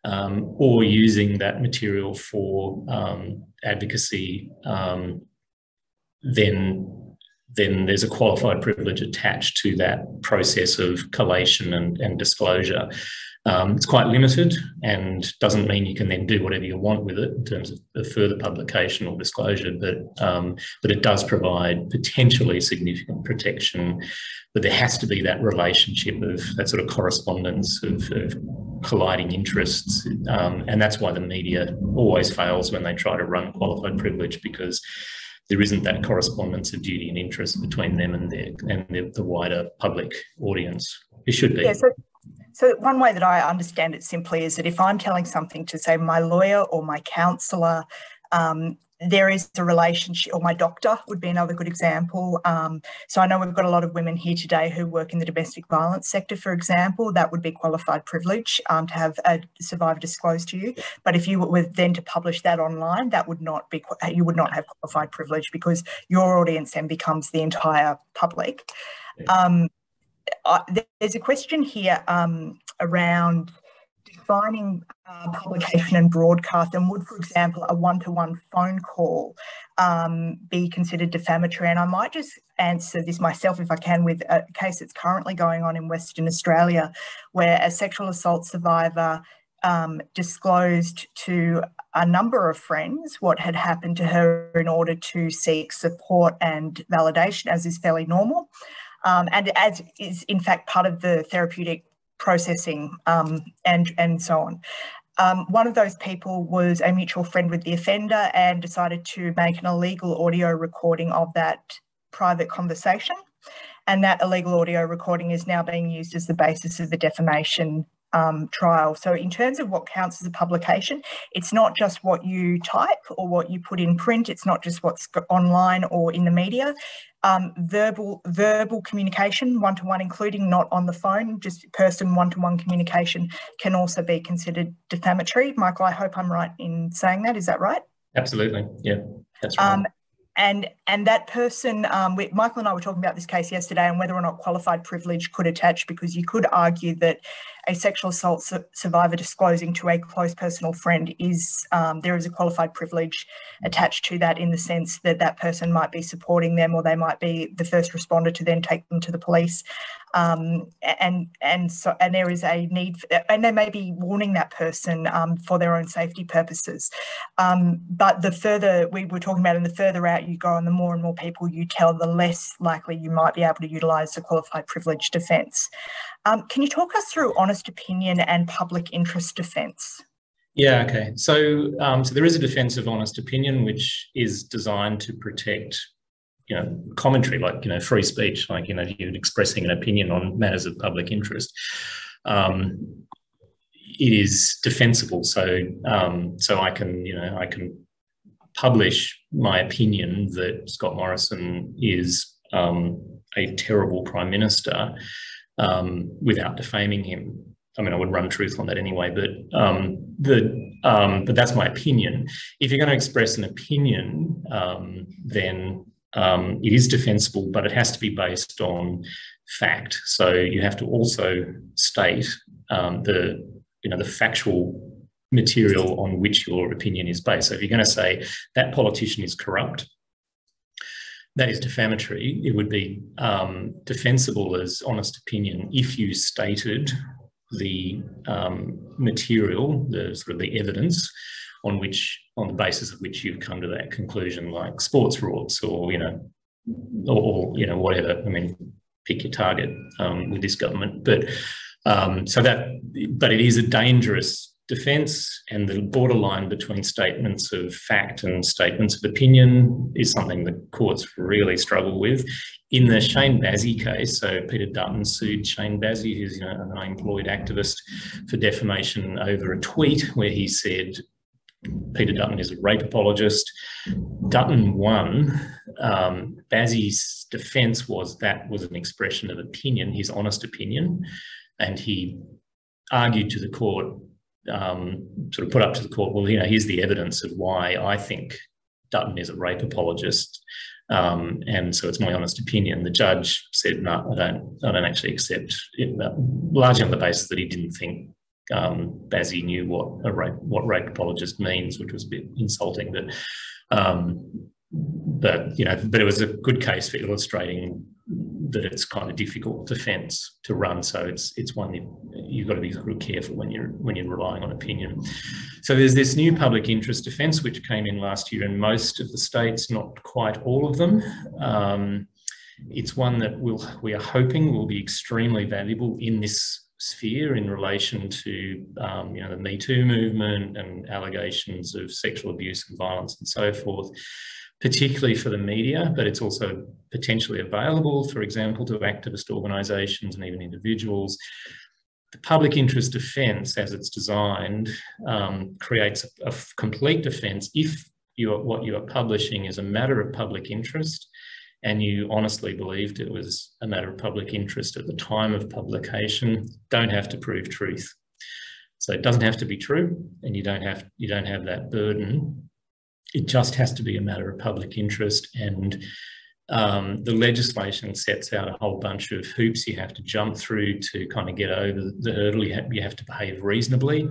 or using that material for advocacy, then then there's a qualified privilege attached to that process of collation and disclosure. It's quite limited and doesn't mean you can then do whatever you want with it in terms of further publication or disclosure, but it does provide potentially significant protection. But there has to be that relationship of that sort of correspondence of colliding interests, and that's why the media always fails when they try to run qualified privilege, because there isn't that correspondence of duty and interest between them and the wider public audience. It should be. Yeah, so one way that I understand it simply is that if I'm telling something to, say, my lawyer or my counsellor, there is a relationship, or my doctor would be another good example. So I know we've got a lot of women here today who work in the domestic violence sector, for example. That would be qualified privilege to have a survivor disclose to you. But if you were then to publish that online, that would not be, you would not have qualified privilege, because your audience then becomes the entire public. There's a question here around defining publication and broadcast, and would, for example, a one-to-one phone call be considered defamatory? And I might just answer this myself, if I can, with a case that's currently going on in Western Australia, where a sexual assault survivor disclosed to a number of friends what had happened to her in order to seek support and validation, as is fairly normal. And as is, in fact, part of the therapeutic processing and so on. One of those people was a mutual friend with the offender and decided to make an illegal audio recording of that private conversation. And that illegal audio recording is now being used as the basis of the defamation trial. So in terms of what counts as a publication, it's not just what you type or what you put in print. It's not just what's online or in the media. Verbal communication, one-to-one, including not on the phone, just person one-to-one communication, can also be considered defamatory. Michael, I hope I'm right in saying that. Is that right? Absolutely. Yeah, that's right. And that person, Michael and I were talking about this case yesterday, and whether or not qualified privilege could attach, because you could argue that a sexual assault survivor disclosing to a close personal friend is, there is a qualified privilege attached to that, in the sense that that person might be supporting them, or they might be the first responder to then take them to the police. And there is a need, and they may be warning that person for their own safety purposes. But the further we were talking about, and the further out you go and the more and more people you tell, the less likely you might be able to utilise the qualified privilege defence. Can you talk us through honest opinion and public interest defence? Yeah, okay. So there is a defence of honest opinion, which is designed to protect, commentary, like, free speech, like, you're expressing an opinion on matters of public interest. It is defensible. So I can publish my opinion that Scott Morrison is a terrible Prime Minister without defaming him. I mean, I would run truth on that anyway, but that's my opinion. If you're going to express an opinion, then it is defensible, but it has to be based on fact. So you have to also state the factual material on which your opinion is based. So if you're going to say that politician is corrupt, that is defamatory. It would be defensible as honest opinion if you stated the material, the evidence on the basis of which you've come to that conclusion, like sports rorts or whatever. I mean, pick your target with this government, but it is a dangerous defence, and the borderline between statements of fact and statements of opinion is something that courts really struggle with. In the Shane Bazzi case, so Peter Dutton sued Shane Bazzi, who's an unemployed activist, for defamation over a tweet where he said Peter Dutton is a rape apologist. Dutton won. Bazzi's defence was that was an expression of opinion, his honest opinion, and he argued to the court, sort of put up to the court, well, here's the evidence of why I think Dutton is a rape apologist, and so it's my honest opinion. The judge said, no, I don't actually accept it, largely on the basis that he didn't think Bazzi knew what rape apologist means, which was a bit insulting, but but it was a good case for illustrating that it's kind of difficult defence to run. So it's one that you've got to be real careful when you're relying on opinion. So there's this new public interest defence which came in last year in most of the states, not quite all of them. It's one that we are hoping will be extremely valuable in this sphere in relation to the Me Too movement and allegations of sexual abuse and violence and so forth, particularly for the media, but it's also potentially available, for example, to activist organisations and even individuals. The public interest defence, as it's designed, creates a complete defence if what you are publishing is a matter of public interest and you honestly believed it was a matter of public interest at the time of publication. Don't have to prove truth. So it doesn't have to be true, and you don't have that burden. It just has to be a matter of public interest, and the legislation sets out a whole bunch of hoops you have to jump through to kind of get over the hurdle. You have to behave reasonably.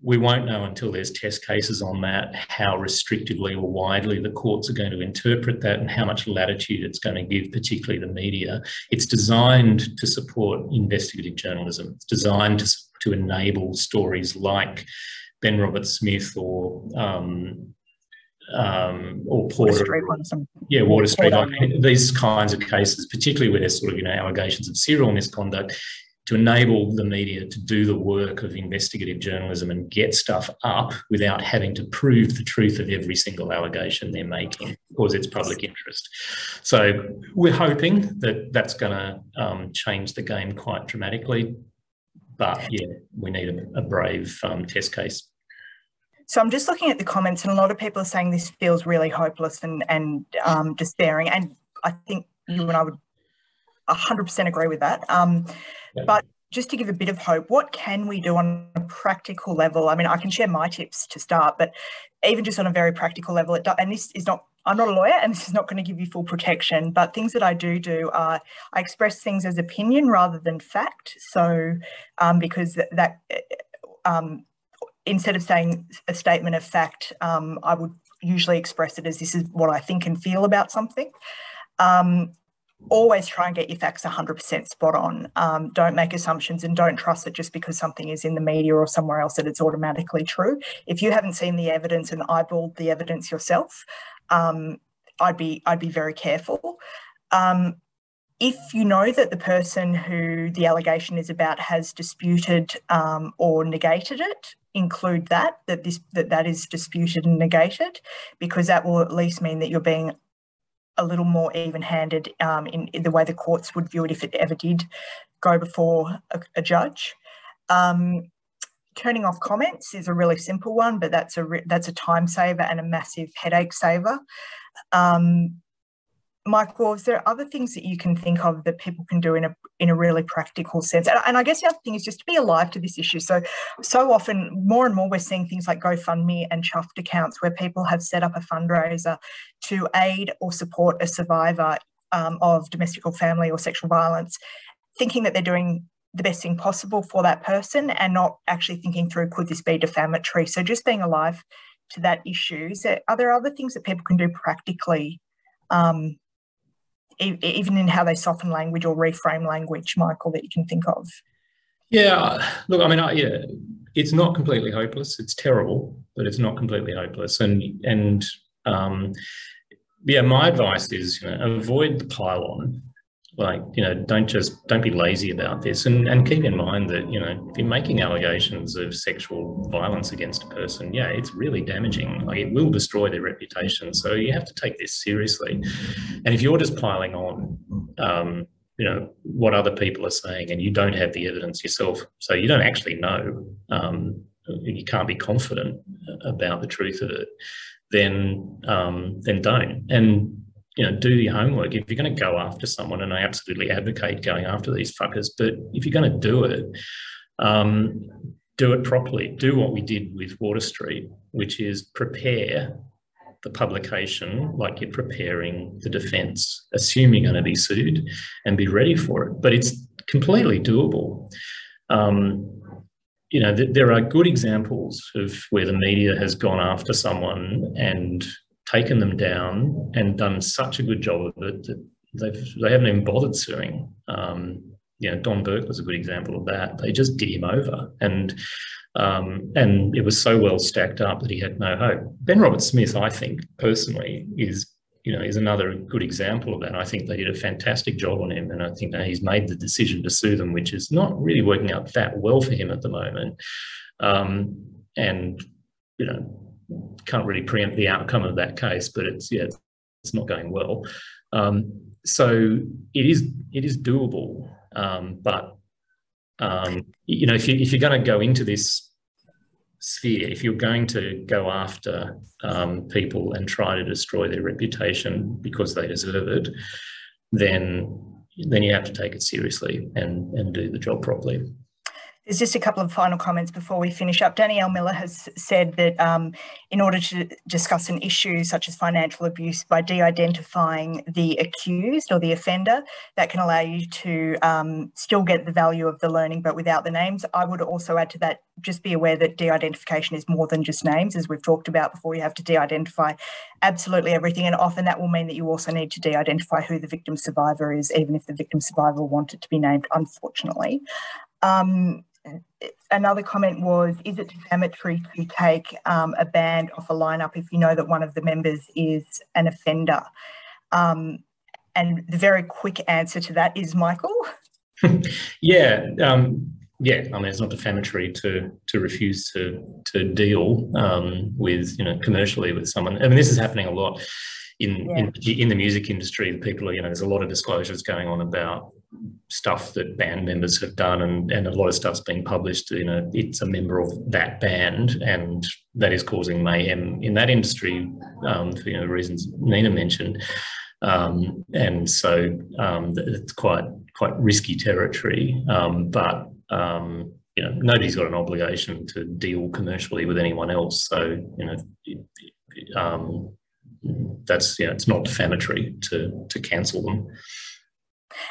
We won't know until there's test cases on that how restrictively or widely the courts are going to interpret that and how much latitude it's going to give, particularly the media. It's designed to support investigative journalism. It's designed to enable stories like Ben Roberts-Smith or Porter. Water Street. These kinds of cases, particularly where there's sort of allegations of serial misconduct, to enable the media to do the work of investigative journalism and get stuff up without having to prove the truth of every single allegation they're making because it's public interest. So we're hoping that that's going to change the game quite dramatically. But yeah, we need a brave test case. So I'm just looking at the comments, and a lot of people are saying this feels really hopeless and despairing. And I think you and I would 100% agree with that. But just to give a bit of hope, what can we do on a practical level? I mean, I can share my tips to start, but even just on a very practical level, and this is not, I'm not a lawyer and this is not going to give you full protection, but things that I do are I express things as opinion rather than fact. So because that instead of saying a statement of fact, I would usually express it as this is what I think and feel about something. Always try and get your facts 100% spot on. Don't make assumptions and don't trust it just because something is in the media or somewhere else that it's automatically true. If you haven't seen the evidence and eyeballed the evidence yourself, I'd be very careful. If you know that the person who the allegation is about has disputed or negated it, include that is disputed and negated, because that will at least mean that you're being a little more even-handed in the way the courts would view it if it ever did go before a judge. Turning off comments is a really simple one, but that's a time saver and a massive headache saver. Michael, is there other things that you can think of that people can do in a really practical sense? And I guess the other thing is just to be alive to this issue. So often, more and more, we're seeing things like GoFundMe and Chuffed accounts where people have set up a fundraiser to aid or support a survivor of domestic or family or sexual violence, thinking that they're doing the best thing possible for that person and not actually thinking through, could this be defamatory? So just being alive to that issue. Are there other things that people can do practically, even in how they soften language or reframe language, Michael, that you can think of? Yeah, look, I mean, it's not completely hopeless. It's terrible, but it's not completely hopeless. And my advice is, avoid the pile-on. Like, don't be lazy about this, and keep in mind that, if you're making allegations of sexual violence against a person, it's really damaging. Like, it will destroy their reputation. So you have to take this seriously. And if you're just piling on, what other people are saying, and you don't have the evidence yourself, so you don't actually know, you can't be confident about the truth of it, then don't. And do your homework. If you're going to go after someone, and I absolutely advocate going after these fuckers, but if you're going to do it properly. Do what we did with Water Street, which is prepare the publication like you're preparing the defence, assuming you're going to be sued, and be ready for it. But it's completely doable. There are good examples of where the media has gone after someone and taken them down and done such a good job of it that they haven't even bothered suing. Don Burke was a good example of that. They just did him over, and it was so well stacked up that he had no hope. Ben Roberts-Smith, I think personally, is another good example of that. I think they did a fantastic job on him, and I think that he's made the decision to sue them, which is not really working out that well for him at the moment. And can't really preempt the outcome of that case, but it's not going well. So it is doable, but if you're going to go into this sphere, if you're going to go after people and try to destroy their reputation because they deserve it, then you have to take it seriously and do the job properly. There's just a couple of final comments before we finish up. Danielle Miller has said that in order to discuss an issue such as financial abuse by de-identifying the accused or the offender, that can allow you to still get the value of the learning but without the names. I would also add to that, just be aware that de-identification is more than just names, as we've talked about before. You have to de-identify absolutely everything, and often that will mean that you also need to de-identify who the victim survivor is, even if the victim survivor wanted to be named, unfortunately. Another comment was, is it defamatory to take a band off a lineup if you know that one of the members is an offender? And the very quick answer to that is, Michael? Yeah, I mean, it's not defamatory to refuse to deal with, commercially with someone. I mean, this is happening a lot in the music industry. People are, there's a lot of disclosures going on about stuff that band members have done, and a lot of stuff's being published. It's a member of that band, and that is causing mayhem in that industry for reasons Nina mentioned. And so it's quite risky territory. But nobody's got an obligation to deal commercially with anyone else. So that's it's not defamatory to cancel them.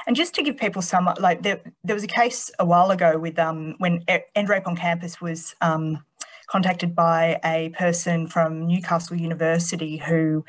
And just to give people some, like there was a case a while ago with when End Rape on Campus was contacted by a person from Newcastle University who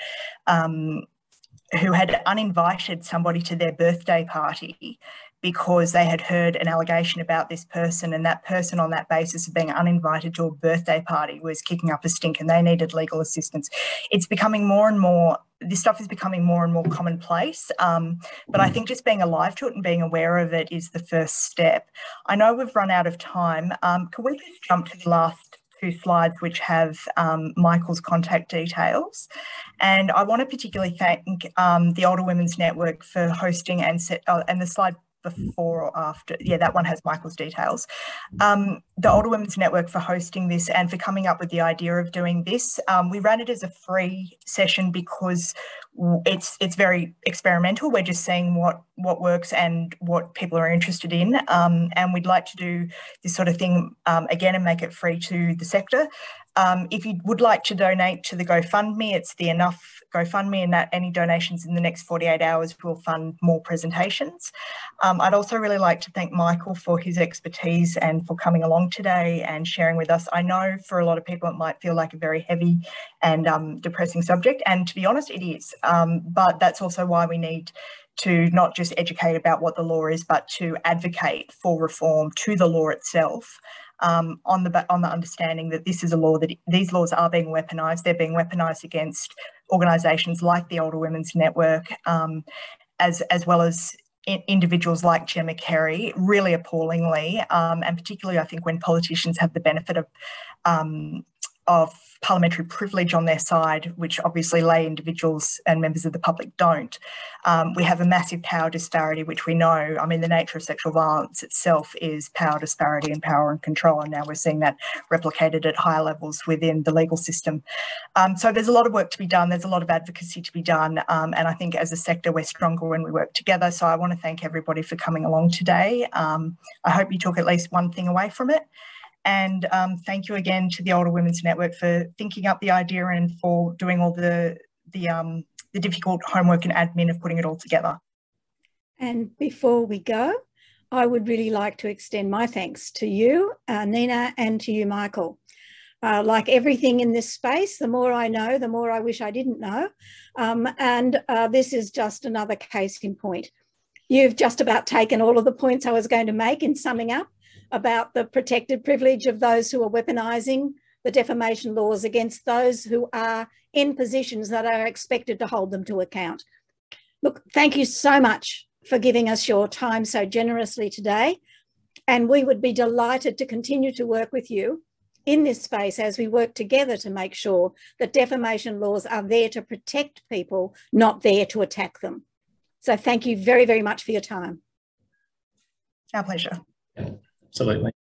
had uninvited somebody to their birthday party because they had heard an allegation about this person, and that person, on that basis of being uninvited to a birthday party, was kicking up a stink and they needed legal assistance. It's becoming more and more, this stuff is becoming more and more commonplace, but I think just being alive to it and being aware of it is the first step. I know we've run out of time. Can we just jump to the last two slides, which have Michael's contact details? And I want to particularly thank the Older Women's Network for hosting and the slide before or after, that one has Michael's details. The Older Women's Network for hosting this and for coming up with the idea of doing this. We ran it as a free session because it's very experimental. We're just seeing what works and what people are interested in, and we'd like to do this sort of thing again and make it free to the sector. If you would like to donate to the GoFundMe, it's the Enough GoFundMe, and that any donations in the next 48 hours will fund more presentations. I'd also really like to thank Michael for his expertise and for coming along today and sharing with us. I know for a lot of people it might feel like a very heavy and depressing subject, and to be honest, it is. But that's also why we need to not just educate about what the law is, but to advocate for reform to the law itself. On the understanding that this is a law, that these laws are being weaponised. They're being weaponised against organisations like the Older Women's Network, as well as individuals like Gemma Carey, really appallingly, and particularly I think when politicians have the benefit of parliamentary privilege on their side, which obviously lay individuals and members of the public don't. We have a massive power disparity, which we know, I mean, the nature of sexual violence itself is power disparity and power and control, and now we're seeing that replicated at higher levels within the legal system. So there's a lot of work to be done, there's a lot of advocacy to be done, and I think as a sector we're stronger when we work together. So I want to thank everybody for coming along today. I hope you took at least one thing away from it. And thank you again to the Older Women's Network for thinking up the idea and for doing all the difficult homework and admin of putting it all together. And before we go, I would really like to extend my thanks to you, Nina, and to you, Michael. Like everything in this space, the more I know, the more I wish I didn't know. This is just another case in point. You've just about taken all of the points I was going to make in summing up about the protected privilege of those who are weaponising the defamation laws against those who are in positions that are expected to hold them to account. Look, thank you so much for giving us your time so generously today. And we would be delighted to continue to work with you in this space as we work together to make sure that defamation laws are there to protect people, not there to attack them. So thank you very, very much for your time. Our pleasure. Yeah, absolutely.